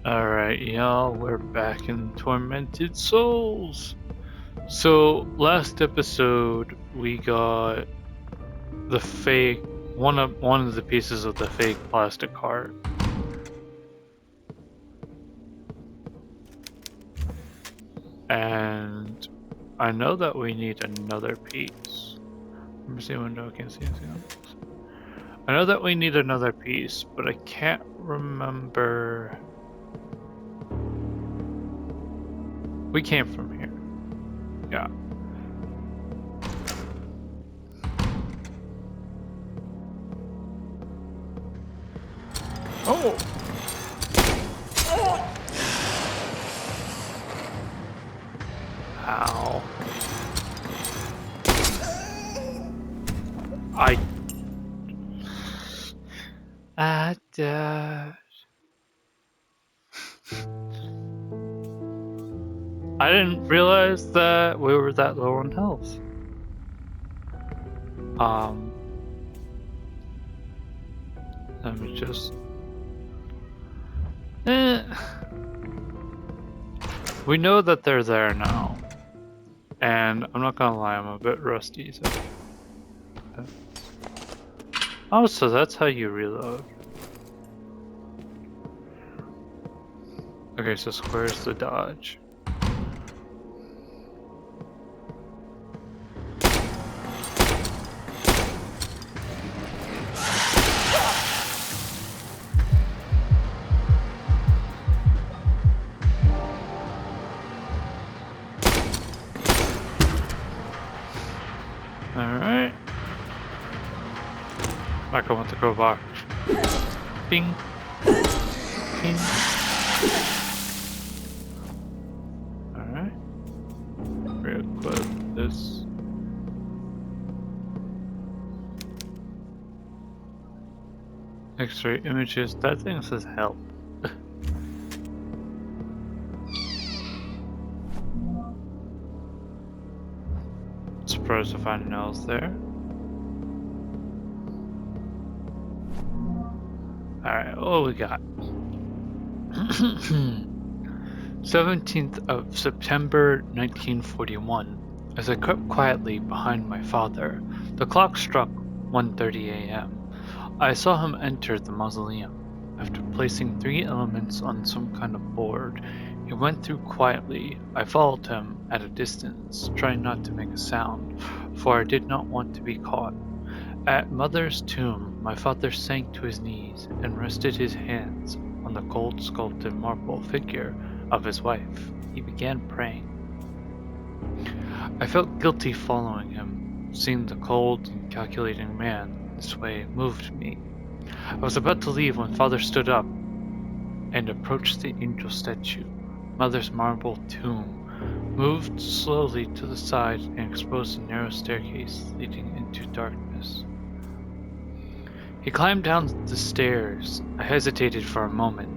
Alright, y'all, we're back in Tormented Souls. So, last episode, we got the fake, one of the pieces of the fake plastic heart. And I know that we need another piece. Let me see window, I can't see anything else. I know that we need another piece, but I can't remember. We came from here. Yeah. Oh! Ow. I died. I didn't realize that we were that low on health. Let me just... We know that they're there now. And I'm not gonna lie, I'm a bit rusty, so... Oh, so that's how you reload. Okay, so square's the dodge. Alright. Back on with the crowbar. Bing. Bing. Alright. Re-equip this. X-ray images. That thing says help. Surprised to find Nels there. Alright, what we got? 17th of September 1941. As I crept quietly behind my father, the clock struck 1:30 a.m. I saw him enter the mausoleum. After placing 3 elements on some kind of board, he went through quietly. I followed him at a distance, trying not to make a sound, for I did not want to be caught. At Mother's tomb, my father sank to his knees and rested his hands on the gold sculpted marble figure of his wife. He began praying. I felt guilty following him. Seeing the cold and calculating man this way moved me. I was about to leave when Father stood up and approached the angel statue. Mother's marble tomb moved slowly to the side and exposed a narrow staircase leading into darkness. He climbed down the stairs. I hesitated for a moment,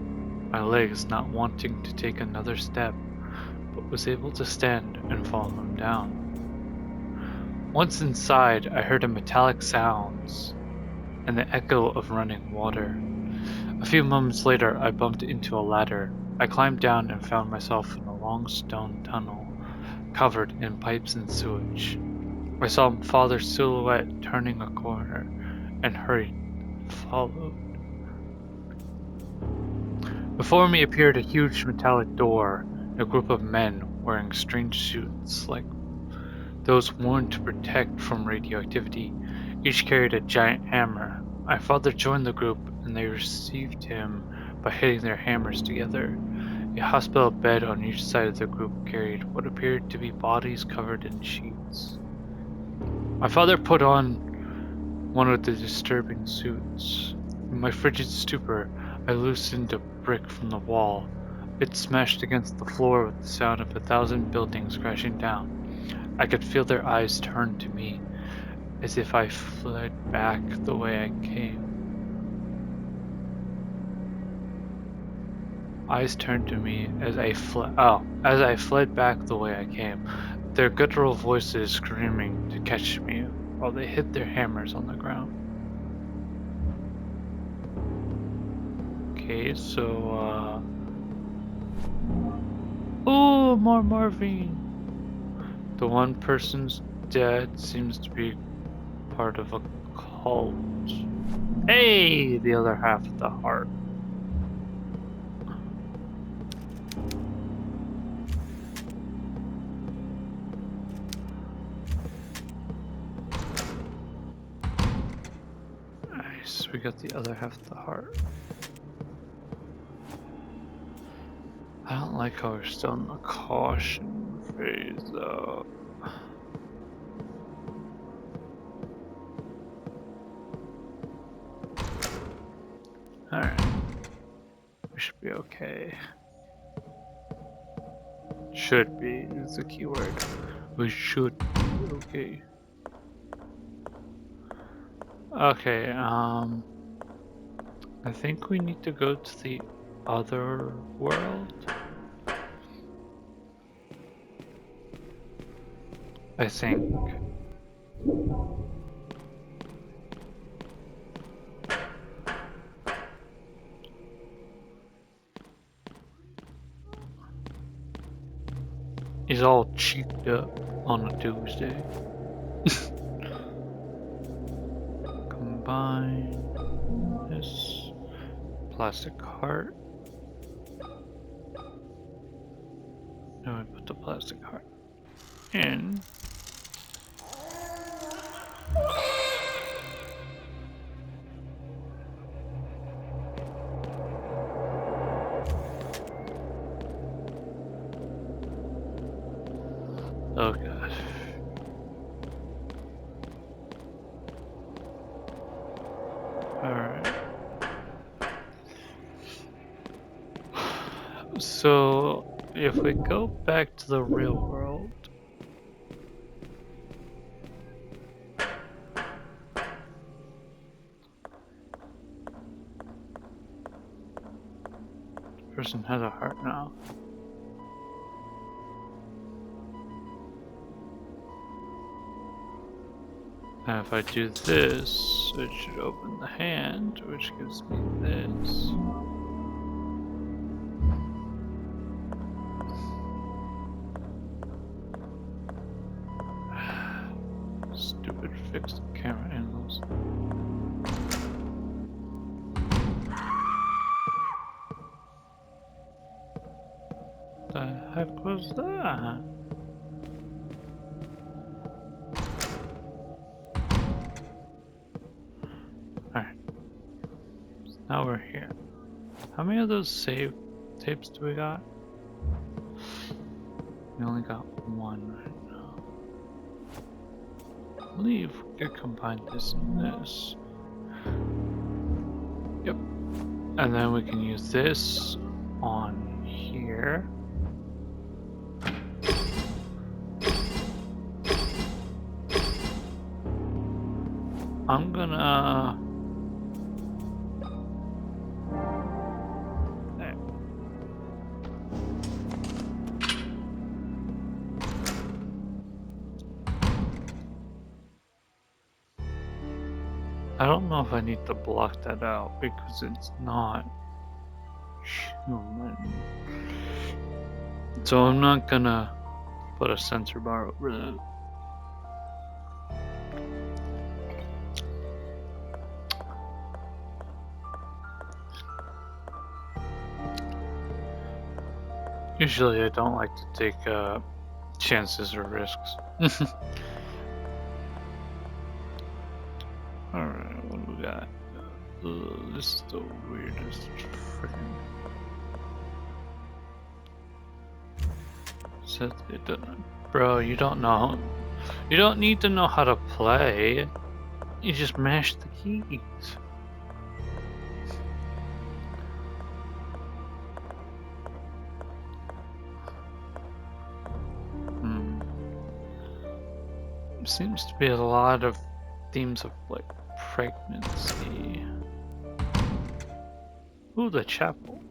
my legs not wanting to take another step, but was able to stand and follow him down. Once inside, I heard a metallic sounds and the echo of running water. A few moments later, I bumped into a ladder. I climbed down and found myself in a long stone tunnel, covered in pipes and sewage. I saw Father's silhouette turning a corner and hurried followed. Before me appeared a huge metallic door and a group of men wearing strange suits like those worn to protect from radioactivity. Each carried a giant hammer. My father joined the group and they received him by hitting their hammers together. A hospital bed on each side of the group carried what appeared to be bodies covered in sheets. My father put on one of the disturbing suits. In my frigid stupor, I loosened a brick from the wall. It smashed against the floor with the sound of 1,000 buildings crashing down. I could feel their eyes turn to me, as if I fled back the way I came. Eyes turned to me as I fled back the way I came, their guttural voices screaming to catch me while they hit their hammers on the ground. Okay, so Oh, more morphine. The one person's dead seems to be part of a cult. Hey, the other half of the heart. Nice, we got the other half of the heart. I don't like how we're still in the caution phase though. Alright. We should be okay. Should be is the key word. We should be okay. Okay, I think we need to go to the other world. I think. He's all cheeked up on a Tuesday. Combine this plastic heart. Now we put the plastic heart in. Oh god. Alright. So, if we go back to the real world, the person has a heart now. And if I do this, it should open the hand, which gives me this. Stupid fixed camera angles. The heck was that? Alright. So now we're here. How many of those save tapes do we got? We only got one right now. I believe we could combine this and this. Yep. And then we can use this on here. I'm gonna... There. I don't know if I need to block that out because it's not human. So I'm not gonna put a sensor bar over that. Usually I don't like to take chances or risks. Alright, what do we got? This is the weirdest freaking... Says it doesn't... Bro, you don't know. You don't need to know how to play. You just mash the keys. Seems to be a lot of themes of like pregnancy. Ooh, the chapel.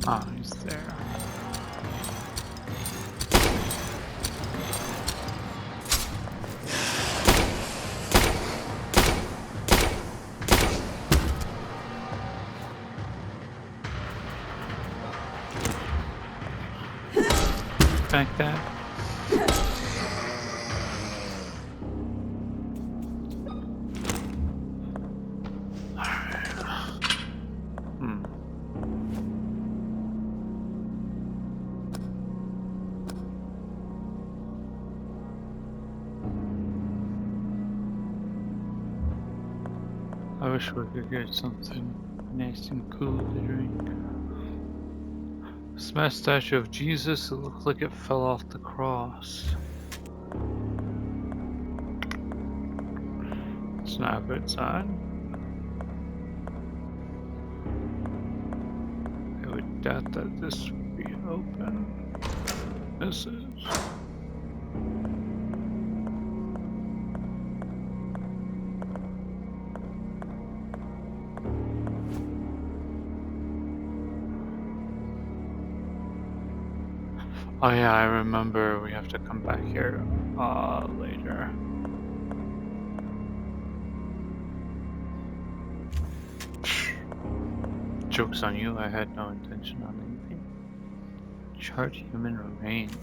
Ah, he's there. Like that. I wish we could get something nice and cool to drink. Smashed statue of Jesus, it looked like it fell off the cross. It's not a good sign. I would doubt that this would be open. This is. Oh yeah, I remember we have to come back here later. Joke's on you, I had no intention on anything. Charred human remains.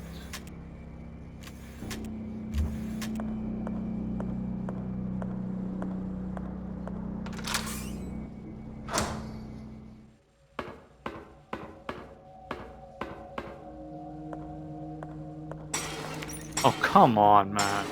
Oh, come on, man.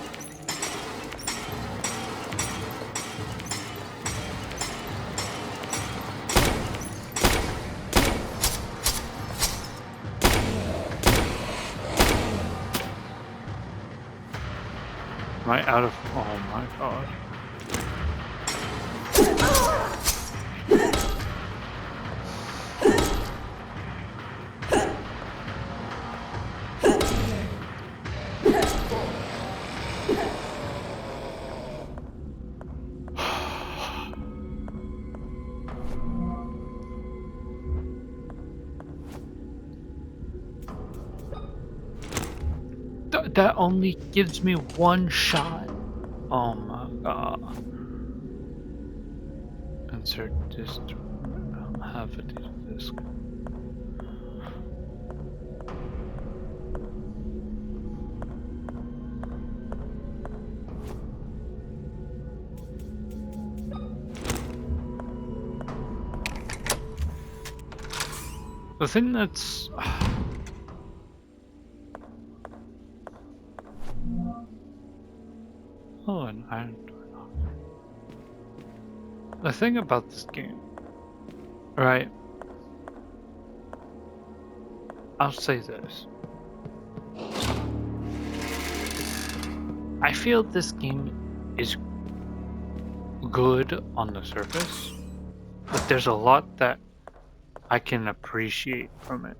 Am I out of... Oh my god. That only gives me one shot. Oh my god. Insert disk. Have a data disk. The thing that's... Oh, an iron door. The thing about this game, right? I'll say this. I feel this game is good on the surface, but there's a lot that I can appreciate from it.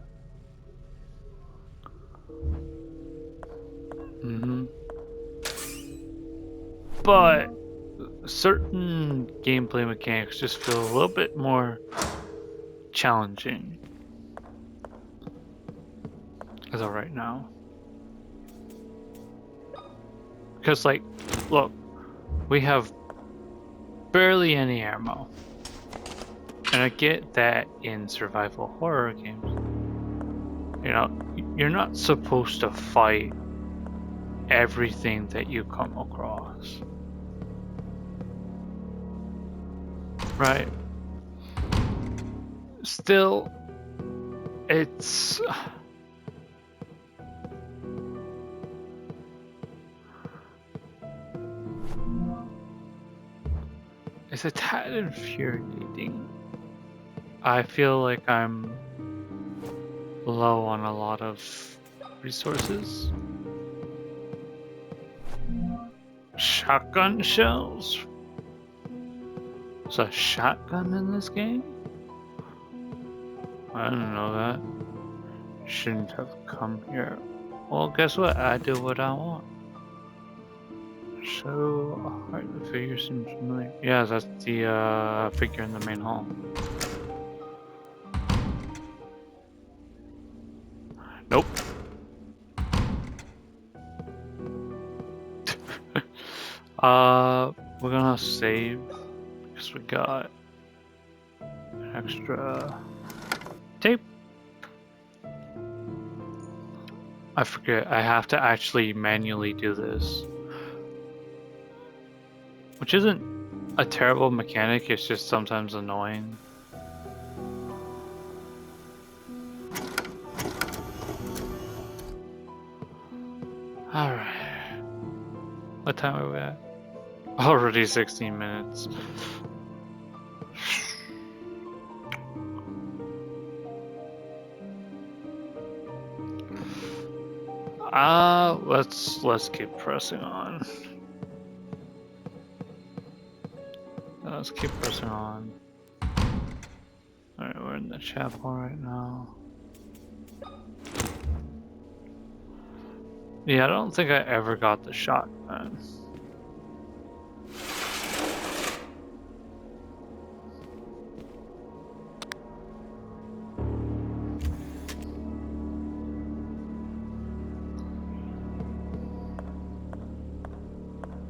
But certain gameplay mechanics just feel a little bit more challenging as of right now. Because, like, look, we have barely any ammo. And I get that in survival horror games, you know, you're not supposed to fight everything that you come across. Right? Still, it's... It's a tad infuriating. I feel like I'm low on a lot of resources. Shotgun shells? There's a shotgun in this game? I didn't know that. Shouldn't have come here. Well, guess what? I do what I want. So, alright, the figure seems familiar. Yeah, that's the figure in the main hall. Nope. We're gonna save because we got an extra tape. I forget, I have to actually manually do this. Which isn't a terrible mechanic, it's just sometimes annoying. Alright. What time are we at? Already 16 minutes. Let's keep pressing on. Let's keep pressing on. Alright, we're in the chapel right now. Yeah, I don't think I ever got the shotgun.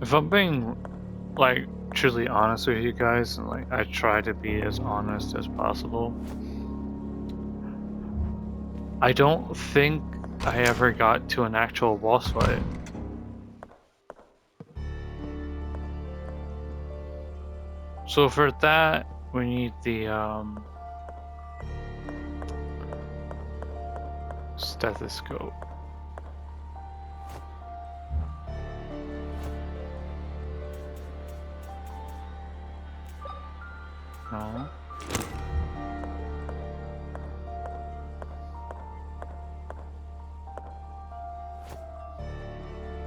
If I'm being, like, truly honest with you guys, and like, I try to be as honest as possible, I don't think I ever got to an actual boss fight. So for that, we need the stethoscope. No.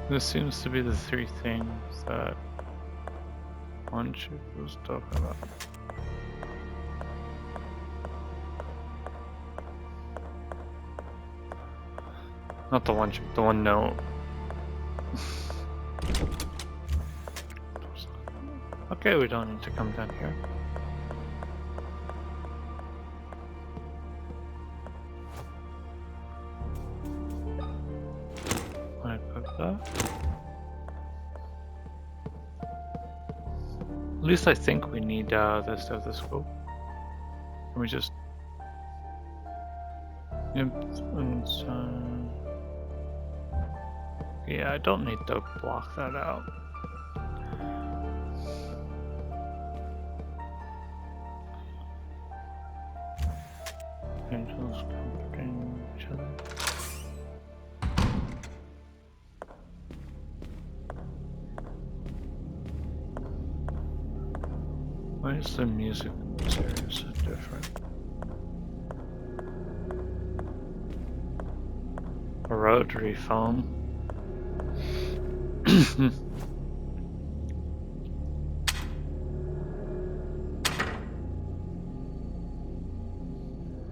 This seems to be the three things that one chick was talking about. Not the one chick, the one note. Okay, we don't need to come down here. I put that. At least I think we need the stethoscope. Can we just... Yeah, I don't need to block that out. Angels comforting each other. Why is the music series so different? A rotary phone.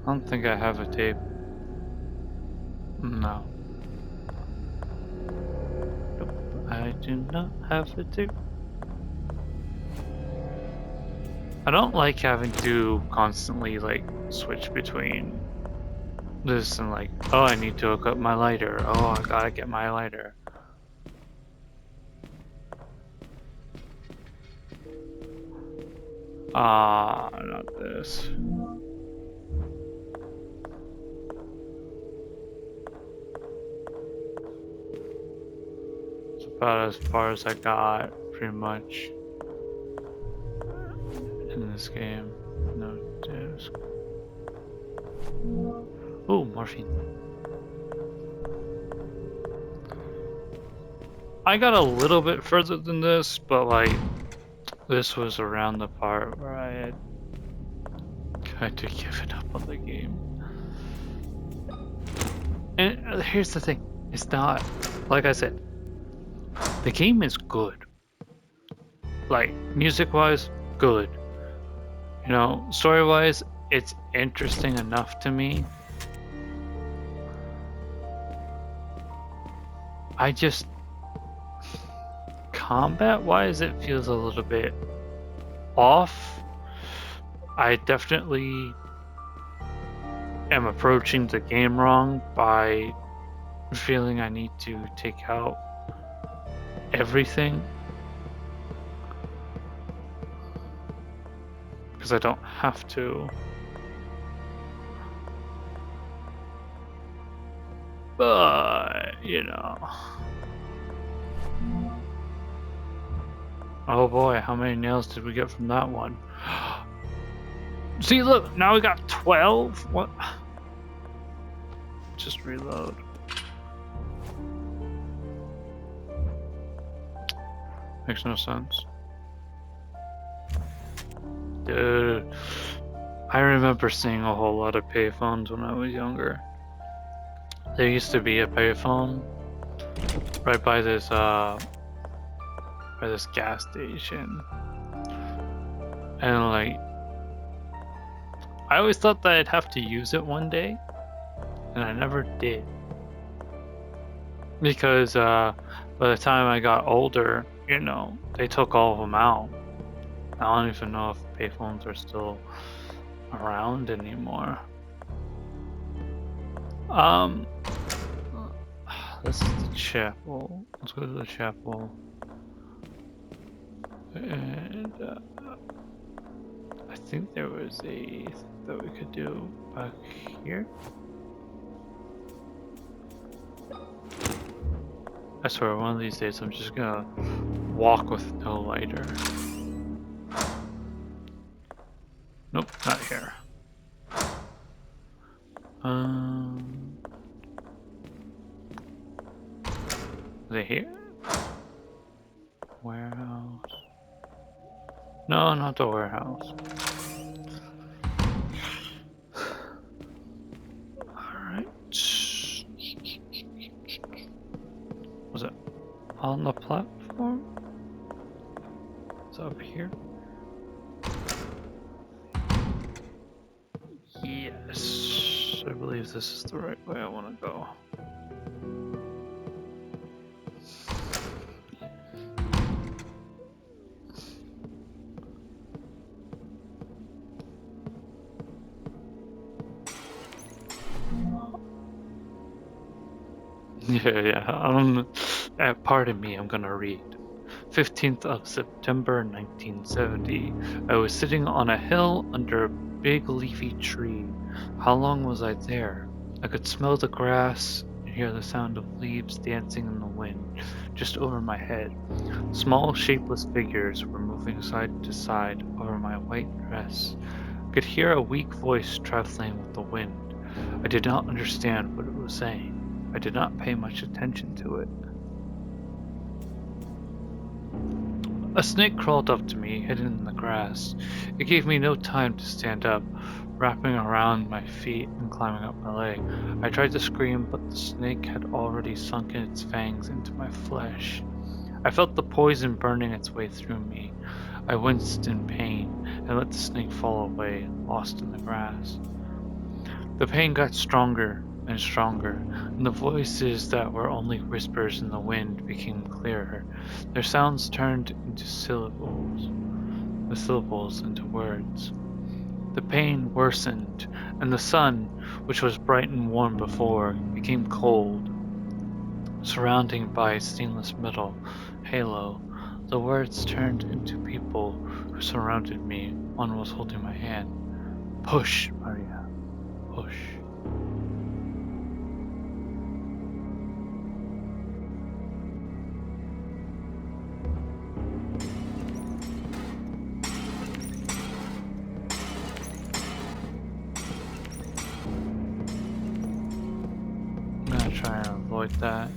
I don't think I have a tape. No. Nope, I do not have a tape. I don't like having to constantly like switch between this and like, oh, I need to hook up my lighter. Oh, I gotta get my lighter. Not this. It's about as far as I got, pretty much, in this game. No disc. Oh, morphine. I got a little bit further than this, but like, this was around the part where I had kind of given up on the game. And here's the thing, it's not, like I said, the game is good. Like, music-wise, good. You know, story-wise, it's interesting enough to me. I just... combat-wise, it feels a little bit off. I definitely am approaching the game wrong by feeling I need to take out everything. Because I don't have to. But, you know. Oh boy, how many nails did we get from that one? See, look, now we got 12? What? Just reload. Makes no sense. Dude, I remember seeing a whole lot of payphones when I was younger. There used to be a payphone right by this gas station. And like, I always thought that I'd have to use it one day, and I never did. Because by the time I got older, you know, they took all of them out. I don't even know if payphones are still around anymore. This is the chapel. Let's go to the chapel. And I think there was a thing that we could do back here. I swear, one of these days I'm just gonna walk with no lighter. Nope, not here. Is it here? Warehouse. No, not the warehouse. Alright. Was it on the platform? Is it up here? Yes. I believe this is the right way I want to go. Yeah. Pardon me, I'm gonna read. 15th of September 1970. I was sitting on a hill under a big leafy tree. How long was I there? I could smell the grass and hear the sound of leaves dancing in the wind just over my head. Small, shapeless figures were moving side to side over my white dress. I could hear a weak voice traveling with the wind. I did not understand what it was saying. I did not pay much attention to it. A snake crawled up to me, hidden in the grass. It gave me no time to stand up, wrapping around my feet and climbing up my leg. I tried to scream, but the snake had already sunken its fangs into my flesh. I felt the poison burning its way through me. I winced in pain and let the snake fall away, lost in the grass. The pain got stronger and stronger, and the voices that were only whispers in the wind became clearer. Their sounds turned into syllables, the syllables into words. The pain worsened, and the sun, which was bright and warm before, became cold. Surrounded by a stainless metal halo, the words turned into people who surrounded me. One was holding my hand. Push, Maria, push. I'm gonna try and avoid that.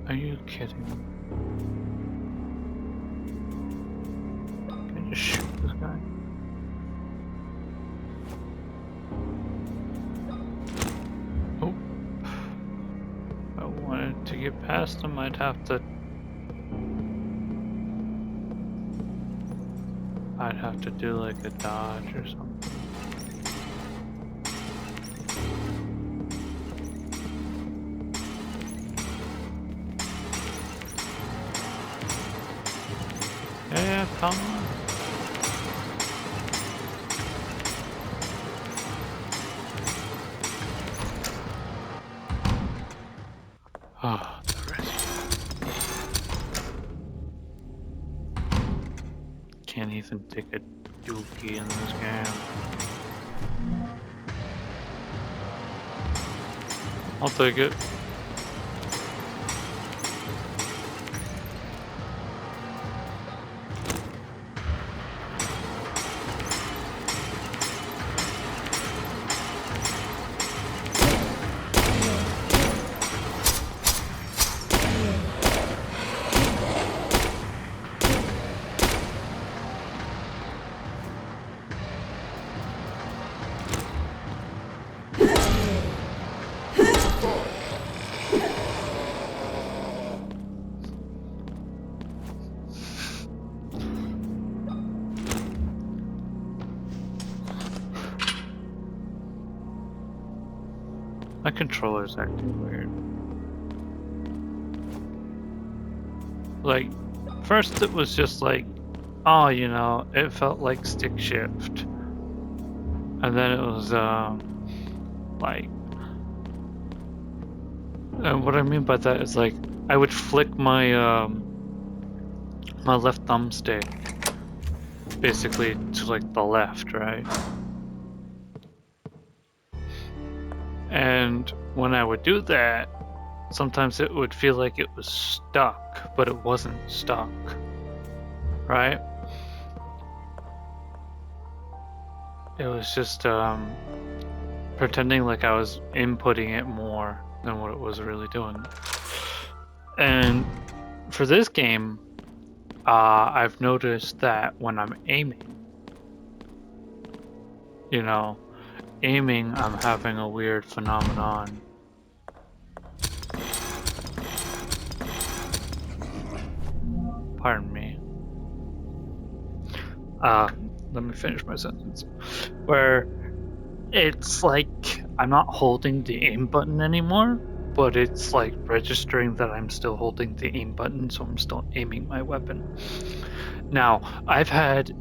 Are you kidding me? Can I just shoot this guy? Oh. If I wanted to get past him, I'd have to do like a dodge or something. Yeah, Tom. Ah, the rest. Can't even take a dookie in this game. I'll take it. My controller's acting weird. Like, first it was just like, oh, you know, it felt like stick shift. And then it was, like, and what I mean by that is like, I would flick my, my left thumbstick basically to like the left, right? And when I would do that, sometimes it would feel like it was stuck, but it wasn't stuck, right? It was just pretending like I was inputting it more than what it was really doing. And for this game, I've noticed that when I'm aiming, you know, I'm having a weird phenomenon. Pardon me. Let me finish my sentence. Where it's like I'm not holding the aim button anymore, but it's like registering that I'm still holding the aim button, so I'm still aiming my weapon. Now, I've had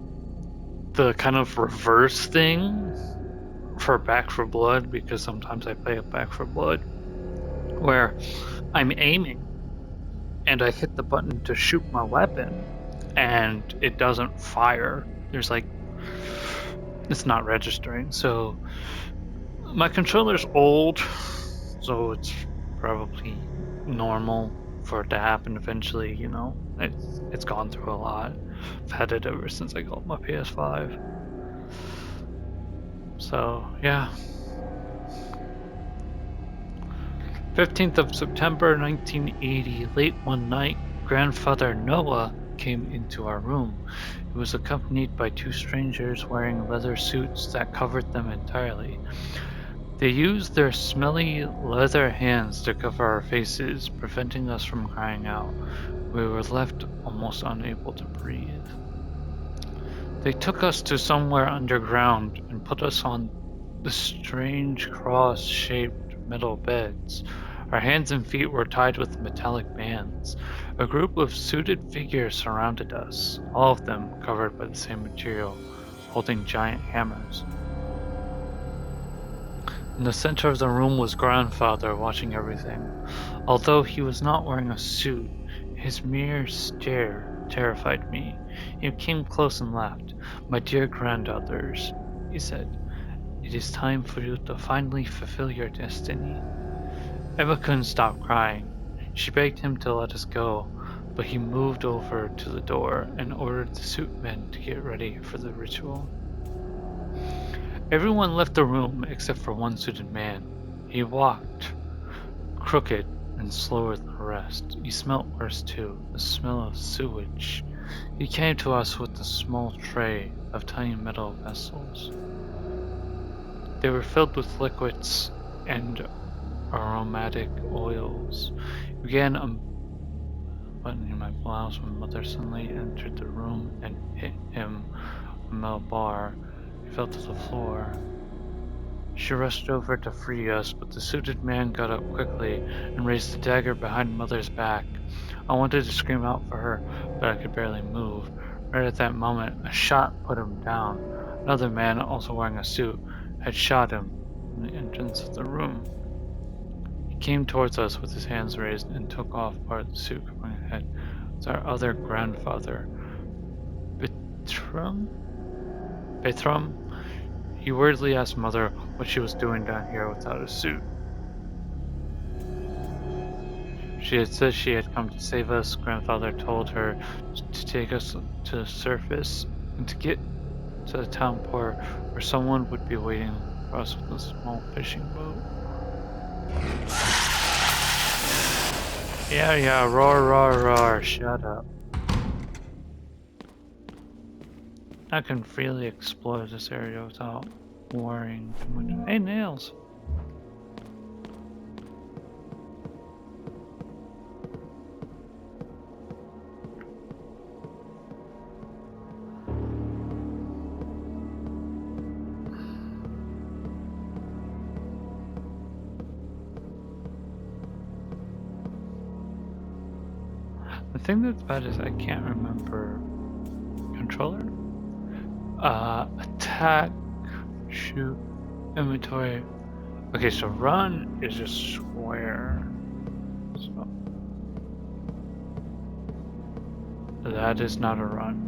the kind of reverse thing for Back 4 Blood, because sometimes I play a Back 4 Blood, where I'm aiming and I hit the button to shoot my weapon and it doesn't fire. There's like, it's not registering. So my controller's old, so it's probably normal for it to happen eventually, you know. It's gone through a lot. I've had it ever since I got my PS5. So, yeah. 15th of September 1980, late one night, Grandfather Noah came into our room. He was accompanied by two strangers wearing leather suits that covered them entirely. They used their smelly leather hands to cover our faces, preventing us from crying out. We were left almost unable to breathe. They took us to somewhere underground and put us on the strange cross-shaped metal beds. Our hands and feet were tied with metallic bands. A group of suited figures surrounded us, all of them covered by the same material, holding giant hammers. In the center of the room was Grandfather, watching everything. Although he was not wearing a suit, his mere stare terrified me. He came close and laughed. "My dear granddaughters," he said, "it is time for you to finally fulfill your destiny." Emma couldn't stop crying. She begged him to let us go, but he moved over to the door and ordered the suit men to get ready for the ritual. Everyone left the room except for one suited man. He walked, crooked and slower than the rest. He smelt worse too, the smell of sewage. He came to us with a small tray of tiny metal vessels. They were filled with liquids and aromatic oils. He began unbuttoning my blouse when Mother suddenly entered the room and hit him a metal bar. He fell to the floor. She rushed over to free us, but the suited man got up quickly and raised the dagger behind Mother's back. I wanted to scream out for her, but I could barely move. Right at that moment, a shot put him down. Another man, also wearing a suit, had shot him in the entrance of the room. He came towards us with his hands raised and took off part of the suit covering his head. It was our other grandfather, Bertram? He worriedly asked Mother what she was doing down here without a suit. She had said she had come to save us. Grandfather told her to take us to the surface and to get to the town port where someone would be waiting for us with a small fishing boat. Yeah, roar, shut up. I can freely explore this area without worrying too much. Hey, nails! The thing that's bad is I can't remember controller. Attack, shoot, inventory. Okay, so run is just square. So that is not a run.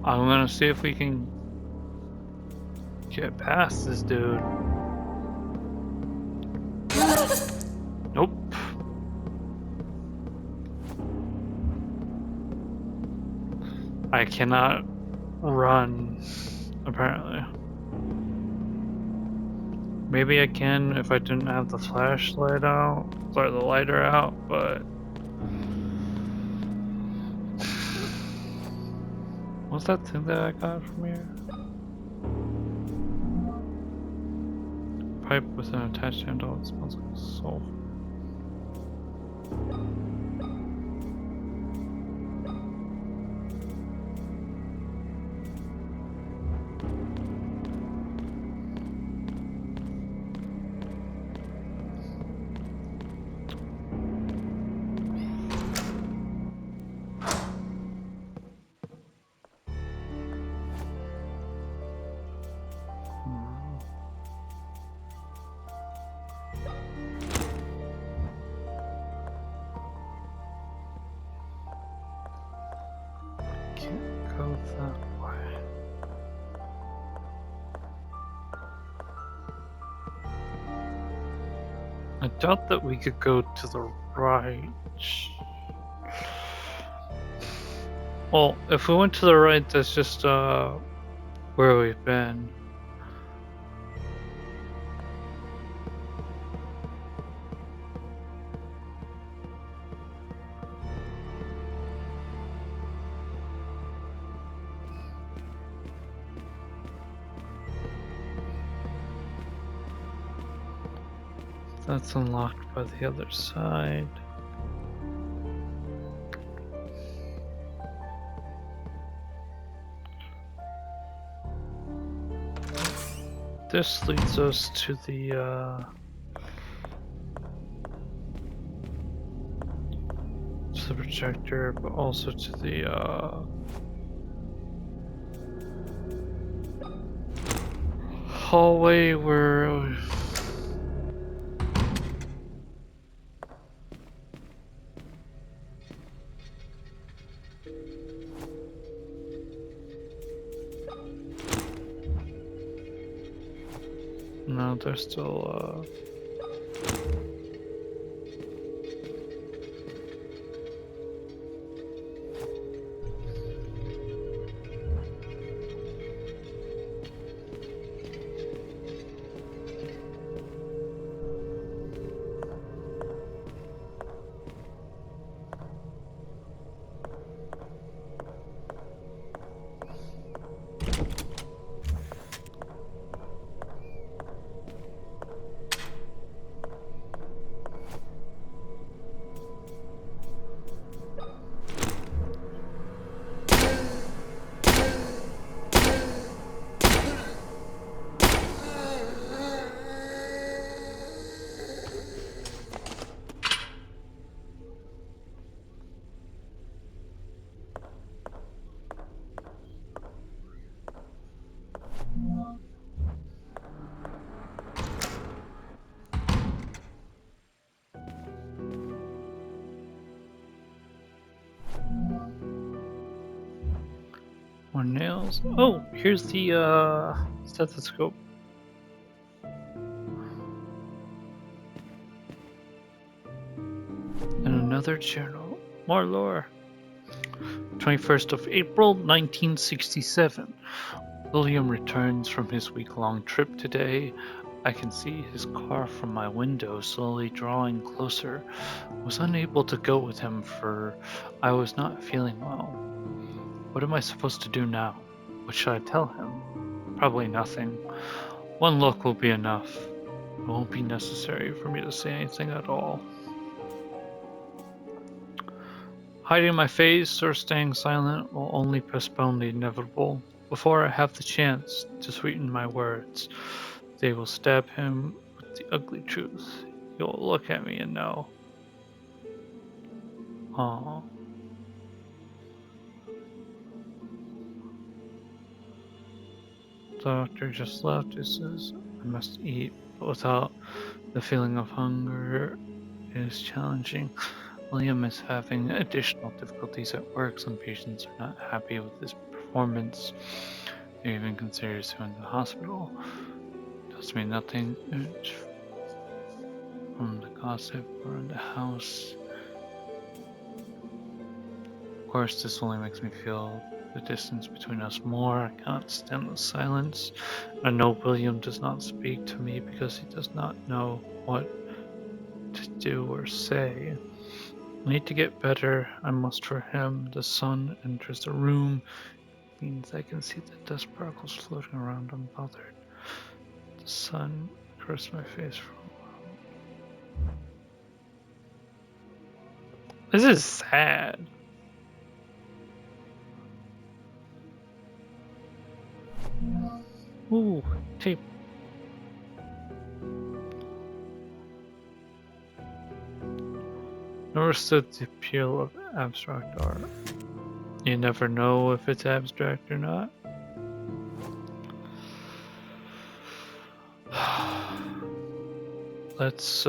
I'm gonna see if we can get past this dude. Nope. I cannot run, apparently. Maybe I can if I didn't have the flashlight out, or the lighter out, but... What's that thing that I got from here? Pipe with an attached handle. It smells like sulfur. Can't go that way. I doubt that we could go to the right. Well, if we went to the right, that's just where we've been. That's unlocked by the other side. This leads us to the projector, but also to the hallway where no, there's still More nails. Oh, here's the stethoscope. And another journal. More lore. 21st of April, 1967. William returns from his week-long trip today. I can see his car from my window slowly drawing closer. Was unable to go with him for I was not feeling well. What am I supposed to do now? What should I tell him? Probably nothing. One look will be enough. It won't be necessary for me to say anything at all. Hiding my face or staying silent will only postpone the inevitable. Before I have the chance to sweeten my words, they will stab him with the ugly truth. He'll look at me and know. Aww. The doctor just left. He says I must eat, but without the feeling of hunger is challenging. William is having additional difficulties at work. Some patients are not happy with his performance. He even considers him in the hospital. Tells me nothing from the gossip or in the house. Of course, this only makes me feel the distance between us more. I cannot stand the silence. I know William does not speak to me because he does not know what to do or say. I need to get better. I must for him. The sun enters the room. It means I can see the dust particles floating around unbothered. The sun caressed my face for a while. This is sad. Ooh, tape. Never stood the appeal of abstract art. You never know if it's abstract or not. Let's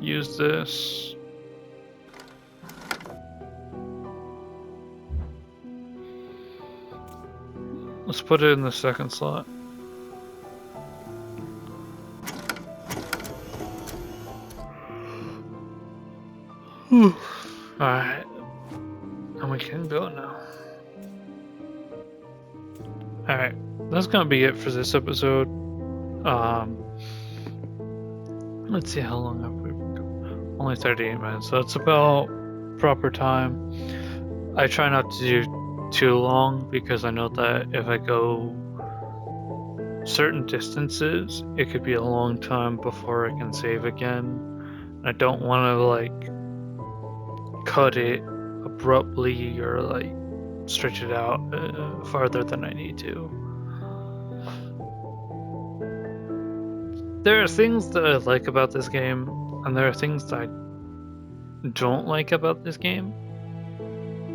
use this. Let's put it in the second slot. Alright. And we can go now. Alright. That's gonna be it for this episode. Let's see how long have we been going. Only 38 minutes, so it's about proper time. I try not to do too long because I know that if I go certain distances, it could be a long time before I can save again. I don't want to like cut it abruptly or like stretch it out farther than I need to. There are things that I like about this game, and there are things that I don't like about this game.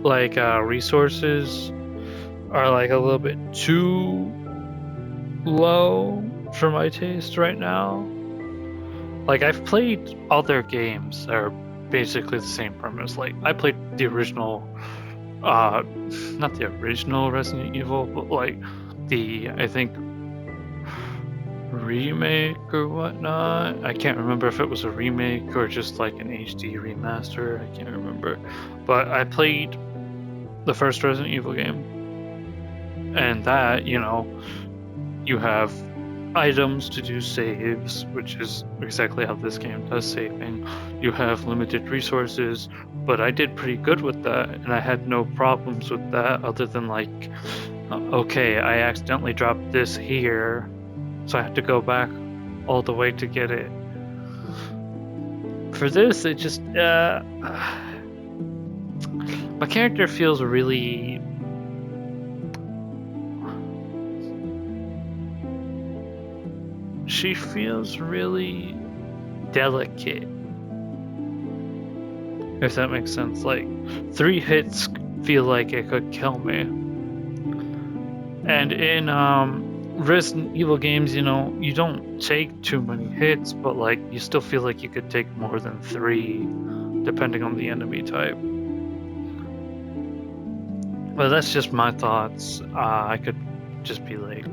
Like resources are like a little bit too low for my taste right now. Like I've played other games that are basically the same premise. Like I played the original, not the original Resident Evil, but like the, I think, remake or whatnot. I can't remember if it was a remake or just like an HD remaster. I can't remember. But I played the first Resident Evil game, and that, you know, you have items to do saves, which is exactly how this game does saving. You have limited resources, but I did pretty good with that, and I had no problems with that other than like, okay, I accidentally dropped this here, so I have to go back all the way to get it. For this, it just, my character feels really, she feels really delicate, if that makes sense. Like 3 hits feel like it could kill me. And in Resident Evil games, you know, you don't take too many hits, but like you still feel like you could take more than 3, depending on the enemy type. But that's just my thoughts. I could just be like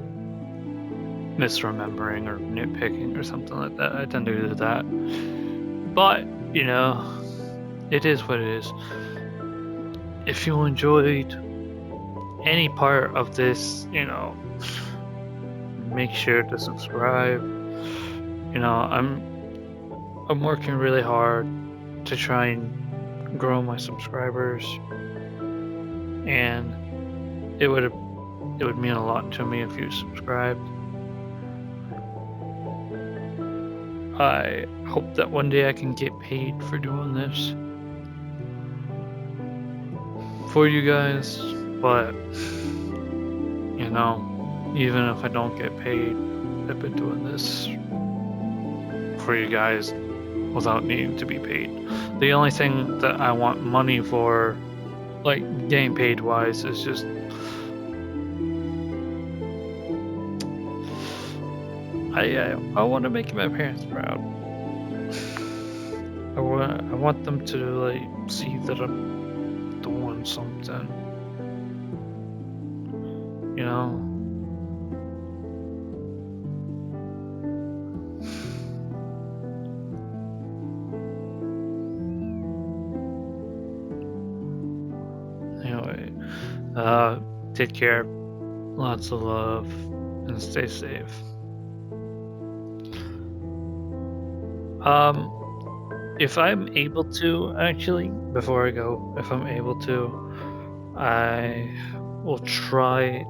misremembering or nitpicking or something like that. I tend to do that. But, you know, it is what it is. If you enjoyed any part of this, you know, make sure to subscribe. You know, I'm working really hard to try and grow my subscribers, and it would mean a lot to me if you subscribed. I hope that one day I can get paid for doing this for you guys, but you know, even if I don't get paid, I've been doing this for you guys without needing to be paid. The only thing that I want money for, like getting paid wise, is just I want to make my parents proud. I want them to like see that I'm doing something. You know. Anyway, take care. Lots of love and stay safe. If I'm able to, actually, before I go, if I'm able to, I will try.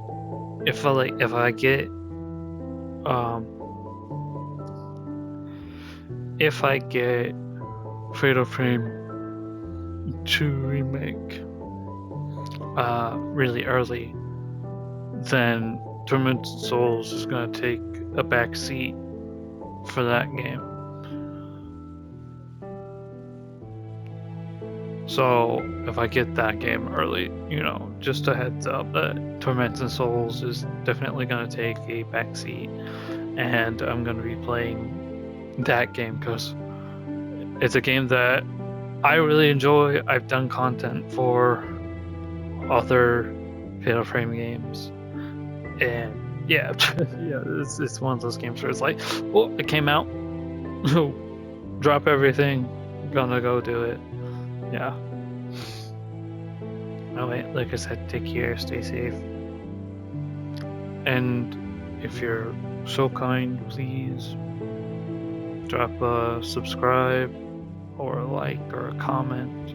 If I get, if I get Fatal Frame 2 remake, really early, then Tormented Souls is gonna take a back seat for that game. So if I get that game early, you know, just a heads up that Tormented Souls is definitely gonna take a back seat, and I'm gonna be playing that game because it's a game that I really enjoy. I've done content for other Fatal Frame games, and yeah, yeah, it's one of those games where it's like, well, it came out, drop everything, gonna go do it. Yeah. Oh wait, like I said, take care, stay safe, and if you're so kind, please drop a subscribe or a like or a comment.